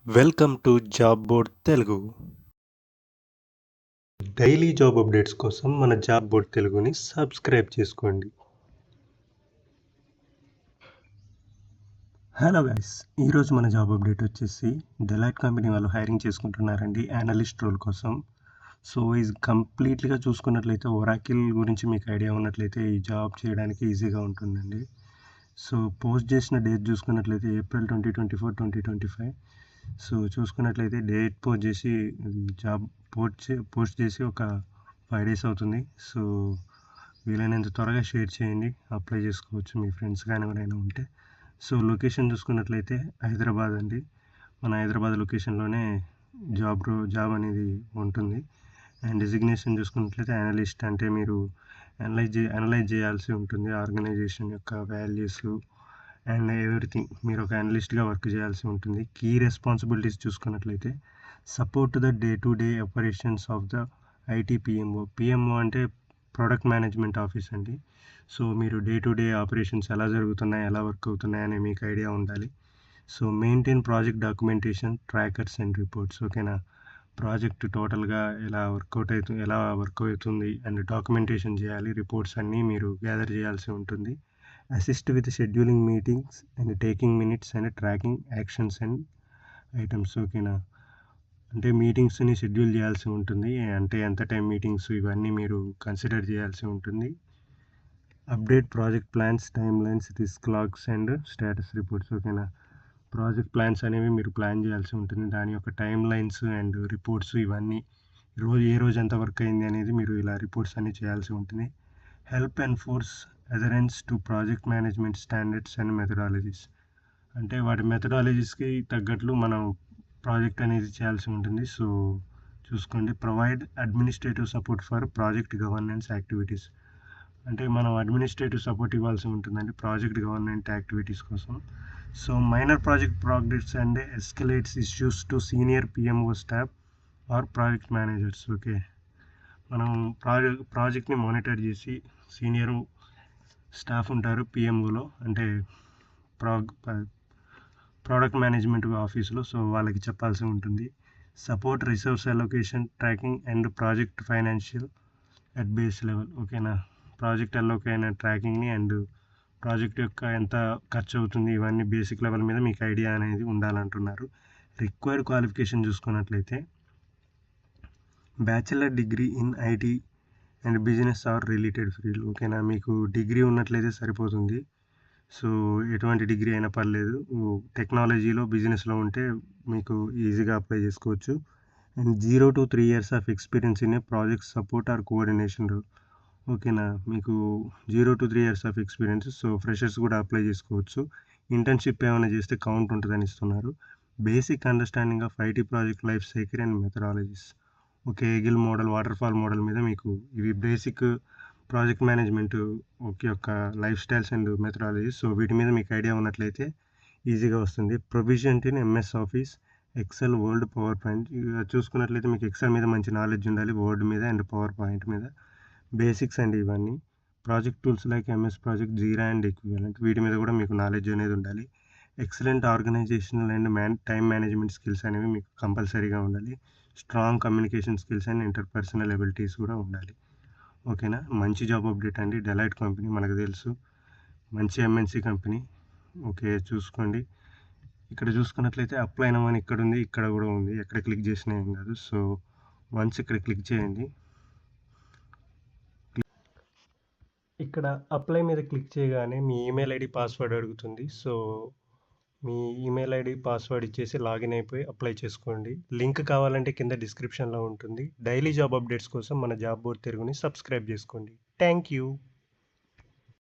Welcome to job board Telugu. Daily job updates కోసం మన job board తెలుగుని సబ్స్క్రైబ్ చేసుకోండి. హలో గైస్, ఈరోజు మన జాబ్ అప్డేట్ వచ్చేసి డెలైట్ కంపెనీ వాళ్ళు హైరింగ్ చేసుకుంటున్నారండి అనలిస్ట్ రోల్ కోసం. సో ఇది కంప్లీట్గా చూసుకున్నట్లయితే ఒరాకిల్ గురించి మీకు ఐడియా ఉన్నట్లయితే ఈ జాబ్ చేయడానికి ఈజీగా ఉంటుందండి. సో పోస్ట్ చేసిన డేట్ చూసుకున్నట్లయితే ఏప్రిల్ 2024, 2025. సో చూసుకున్నట్లయితే డేట్ పోస్ట్ చేసి జాబ్ పోస్ట్ చేసి ఒక 5 days అవుతుంది. సో వీలైనంత త్వరగా షేర్ చేయండి, అప్లై చేసుకోవచ్చు మీ ఫ్రెండ్స్ కానీ ఎవరైనా ఉంటే. సో లొకేషన్ చూసుకున్నట్లయితే హైదరాబాద్ అండి. మన హైదరాబాద్ లొకేషన్లోనే జాబ్ అనేది ఉంటుంది. అండ్ డిజిగ్నేషన్ చూసుకున్నట్లయితే అనలిస్ట్, అంటే మీరు అనలైజ్ చేయాల్సి ఉంటుంది ఆర్గనైజేషన్ యొక్క వాల్యూస్ అండ్ ఎవ్రీథింగ్. మీరు ఒక అనలిస్ట్గా వర్క్ చేయాల్సి ఉంటుంది. కీ రెస్పాన్సిబిలిటీస్ చూసుకున్నట్లయితే support the day to day operations of the IT PMO అంటే ప్రోడక్ట్ మేనేజ్మెంట్ ఆఫీస్ అండి. సో మీరు డే టు డే ఆపరేషన్స్ ఎలా జరుగుతున్నాయి, ఎలా వర్క్ అవుతున్నాయి అని మీకు ఐడియా ఉండాలి. So maintain project documentation, trackers and reports. ఓకేనా, ప్రాజెక్ట్ టోటల్గా ఎలా వర్క్ అవుతుంది అండ్ డాక్యుమెంటేషన్ చేయాలి. రిపోర్ట్స్ అన్నీ మీరు గ్యాదర్ చేయాల్సి ఉంటుంది. Assist with scheduling meetings and taking minutes and tracking actions and items. ఓకేనా, అంటే మీటింగ్స్ని షెడ్యూల్ చేయాల్సి ఉంటుంది, అంటే ఎంత టైం మీటింగ్స్ ఇవన్నీ మీరు కన్సిడర్ చేయాల్సి ఉంటుంది. Update project plans, timelines, risk logs and status reports. ఓకేనా, ప్రాజెక్ట్ ప్లాన్స్ అనేవి మీరు ప్లాన్ చేయాల్సి ఉంటుంది. దాని యొక్క టైమ్ లైన్స్ అండ్ రిపోర్ట్స్ ఇవన్నీ ఏ రోజు ఎంత వర్క్ అయింది అనేది మీరు ఇలా రిపోర్ట్స్ అన్నీ చేయాల్సి ఉంటుంది. Help and force adherence to project management standards and methodologies, అంటే వాటి మెథడాలజీస్కి తగ్గట్లు మనం ప్రాజెక్ట్ అనేది చేయాల్సి ఉంటుంది. సో చూసుకోండి. Provide administrative support for project governance activities, అంటే మనం అడ్మినిస్ట్రేటివ్ సపోర్ట్ ఇవ్వాల్సి ఉంటుందండి ప్రాజెక్ట్ గవర్నెన్స్ యాక్టివిటీస్ కోసం. So monitor project progress and escalates issues to senior PMO staff or project managers. Okay, మనం ప్రాజెక్ట్ని మానిటర్ చేసి సీనియర్ స్టాఫ్ ఉంటారు పిఎంఓలో, అంటే ప్రోడక్ట్ మేనేజ్మెంట్ ఆఫీస్లో. సో వాళ్ళకి చెప్పాల్సి ఉంటుంది. Support resource allocation, tracking and project financial at base level. ఓకేనా, ప్రాజెక్ట్ అలొకేట్ అయిన ట్రాకింగ్ని అండ్ ప్రాజెక్ట్ యొక్క ఎంత ఖర్చు అవుతుంది ఇవన్నీ బేసిక్ లెవెల్ మీద మీకు ఐడియా అనేది ఉండాలంటున్నారు. రిక్వైర్డ్ క్వాలిఫికేషన్ చూసుకున్నట్లయితే bachelor degree in IT and business are related field. ఓకేనా, మీకు డిగ్రీ ఉన్నట్లయితే సరిపోతుంది. సో ఎటువంటి డిగ్రీ అయినా పర్లేదు, టెక్నాలజీలో బిజినెస్లో ఉంటే మీకు ఈజీగా అప్లై చేసుకోవచ్చు. And 0 to 3 years of experience in a project support or coordination role. ఓకేనా, మీకు 0 to 3 years of experience. So freshers కూడా అప్లై చేసుకోవచ్చు. ఇంటర్న్షిప్ ఏమైనా చేస్తే కౌంట్ ఉంటుందని ఇస్తున్నారు. Basic understanding of IT project life cycle and methodologies. Okay, agile model, waterfall model మీద మీకు ఇవి బేసిక్ ప్రాజెక్ట్ మేనేజ్మెంట్ యొక్క life styles and methodologies. So వీటి మీద మీకు ఐడియా ఉన్నట్లయితే ఈజీగా వస్తుంది. ప్రొవిజెంట్ in MS Office, Excel, Word, PowerPoint. చూసుకున్నట్లయితే మీకు ఎక్సెల్ మీద మంచి నాలెడ్జ్ ఉండాలి, వర్డ్ మీద అండ్ పవర్ పాయింట్ మీద బేసిక్స్ అండ్ ఇవన్నీ. Project tools like MS Project, Jira and equivalent, వీటి మీద కూడా మీకు నాలెడ్జ్ అనేది ఉండాలి. Excellent organisational and time management skills అనేవి మీకు కంపల్సరీగా ఉండాలి. Strong communication skills and interpersonal abilities కూడా ఉండాలి. ఓకేనా, మంచి జాబ్ అప్డేట్ అండి. డెలైట్ కంపెనీ మనకు తెలుసు, మంచి ఎంఎన్సీ కంపెనీ. ఓకే, చూసుకోండి. ఇక్కడ చూసుకున్నట్లయితే అప్లై నమని ఇక్కడ ఉంది, ఇక్కడ కూడా ఉంది, ఎక్కడ క్లిక్ చేసినా ఏం కాదు. సో వన్స్ ఇక్కడ క్లిక్ చేయండి. ఇక్కడ అప్లై మీద క్లిక్ చేయగానే మీ ఈమెయిల్ ఐడి, పాస్వర్డ్ అడుగుతుంది. సో మీ ఈమెయిల్ ఐడి, పాస్వర్డ్ ఇచ్చేసి లాగిన్ అయిపోయి అప్లై చేసుకోండి. లింక్ కావాలంటే కింద డిస్క్రిప్షన్లో ఉంటుంది. డైలీ జాబ్ అప్డేట్స్ కోసం మన జాబ్ బోర్డ్ తెలుగుని సబ్స్క్రైబ్ చేసుకోండి. Thank you.